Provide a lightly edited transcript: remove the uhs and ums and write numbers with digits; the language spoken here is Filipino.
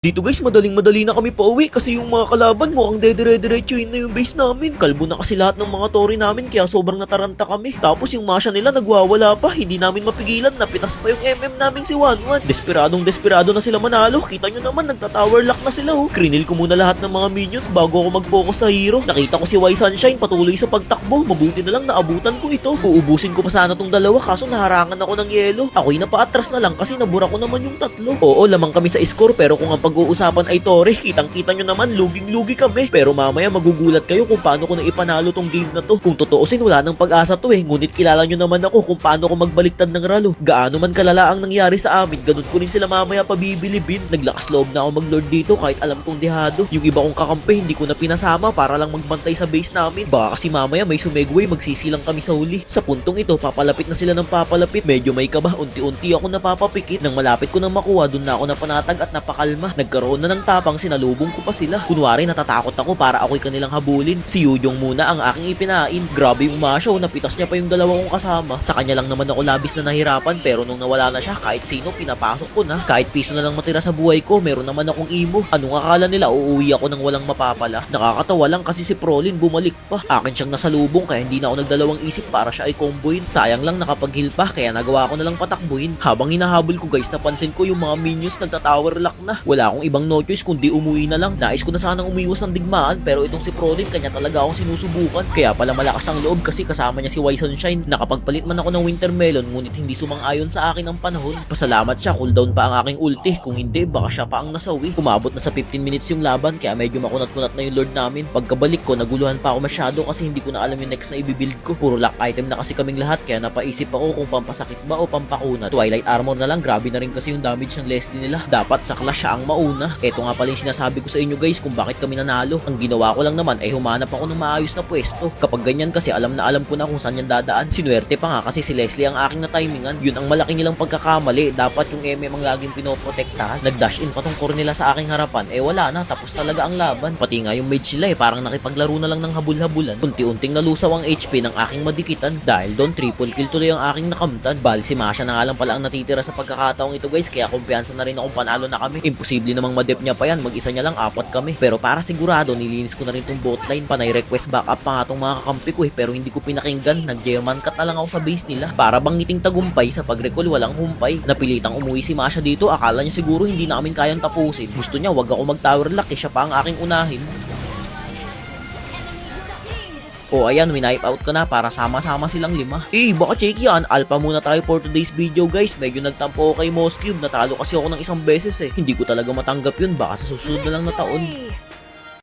Dito guys, madaling-madali na kami pauwi kasi yung mga kalaban mukhang dedire-diretsuhin na yung base namin. Kalbo na kasi lahat ng mga tori namin kaya sobrang nataranta kami. Tapos yung Masha nila nagwawala pa, hindi namin mapigilan, napitas pa yung MM namin si Wanwan. Desperado na sila manalo, kita nyo naman nagta-tower lock na sila oh. Krinil ko muna lahat ng mga minions bago ako mag-focus sa hero. Nakita ko si Y Sunshine patuloy sa pagtakbo, mabuti na lang naabutan ko ito. Uubusin ko pa sana tong dalawa kaso naharangan ako ng yelo. Ako'y napaatras na lang kasi nabura ko naman yung tatlo. Oo, lamang kami sa score pero kung ang pag-uusapan ay tore, kitang-kita nyo naman luging-lugi kami. Pero mamaya magugulat kayo kung paano ko na ipanalo tong game na to. Kung totoosin wala nang pag-asa to ngunit kilala nyo naman ako kung paano ko magbaliktad ng ralo. Gaano man kalala ang nangyari sa amin, ganun ko rin sila mamaya pabibilibin. Naglakas loob na ako mag-lord dito kahit alam kong dehado. Yung iba kong kakampi hindi ko na pinasama para lang magbantay sa base namin. Baka kasi mamaya may sumegway, magsisilang kami sa huli. Sa puntong ito, papalapit na sila ng papalapit. Medyo may kaba, unti-unti ako napapapikit. Nang malapit ko nang makuha, dun na ako napanatag at napakalma. Nagkaroon na ng tapang, sinalubong ko pa sila. Kunwari natatakot ako para ako'y kanilang habulin. Si Yuyong muna ang aking ipinain. Grabe yung Masha, napitas niya pa yung dalawa kong kasama. Sa kanya lang naman ako labis na nahirapan pero nung nawala na siya, kahit sino pinapasok ko na. Kahit piso na lang matira sa buhay ko, meron naman akong imo. Anong akala nila uuwi ako nang walang mapapala? Nakakatawa lang kasi si Prolin bumalik pa. Akin siyang nasalubong kaya hindi na ako nagdalawang isip para siya ay comboin. Sayang lang nakapag-heal pa kaya nagawa ko na lang patakbuhin. Habang hinahabol ko guys, napansin ko yung mga minions nagta-tower lock na. Wala akong ibang no choice kundi umuwi na lang. Nais ko na sanang umiwas ng digmaan pero itong si Prolin kanya talaga akong sinusubukan. Kaya pala malakas ang loob kasi kasama niya si Y Sunshine. Nakapagpalit man ako ng Wintermelon ngunit hindi sumang-ayon sa akin ang panahon. Pasalamat siya, cooldown pa ang aking ulti. Kung hindi, baka siya pa ang nasawi. Umabot na sa 15 minutes yung laban kaya medyo makunat-kunat na yung lord namin. Pagkabalik ko, naguluhan pa ako masyado kasi hindi ko na alam yung next na ibibuild ko. Puro lock item na kasi kaming lahat kaya napaisip ako kung pampasakit ba o pampakunat. Twilight armor na lang, grabe na rin kasi yung damage ng Leslie nila. Dapat sa clash siya ang mauna. Eto nga pala yung sinasabi ko sa inyo guys kung bakit kami nanalo. Ang ginawa ko lang naman ay humanap ako ng maayos na pwesto. Kapag ganyan kasi alam na alam ko na kung saan yan dadaan. Sinuwerte pa nga kasi si Leslie ang aking na timingan. Yun ang malaki nilang pagkakamali. Dapat yung MM ang laging pinoprotektahan. Nag-dash in patong core nila sa aking harapan. Wala na, tapos talaga ang laban. Pati nga yung mage sila parang nakipaglaro na lang ng habul-habulan. Unti-unting nalusaw ang HP ng aking madikitan. Dahil doon triple kill tuloy ang aking nakamtan. Bali si Masha na nga lang pala ang natitira sa pagkakataong ito guys. Kaya kumpiyansa na rin akong panalo na kami. Imposible namang madep niya pa yan. Mag-isa niya lang, apat kami. Pero para sigurado, nilinis ko na rin tong botline. Panay request backup pa nga tong mga kakampi ko pero hindi ko pinakinggan. Nag-German cut na lang ako sa base nila. Para bang ngiting tagumpay sa pag-recall walang humpay. Napilitang umuwi si Masha dito. Akala niya siguro hindi namin kayang tapusin. Gusto niya wag ako mag-tower lock siya pa ang aking unahin. O ayan, winipe out ka na para sama-sama silang lima. Baka check yan. Alpha muna tayo for today's video guys. Medyo nagtampo ako kay Moscube. Natalo kasi ako ng isang beses Hindi ko talaga matanggap yun. Baka sa susunod na lang na taon.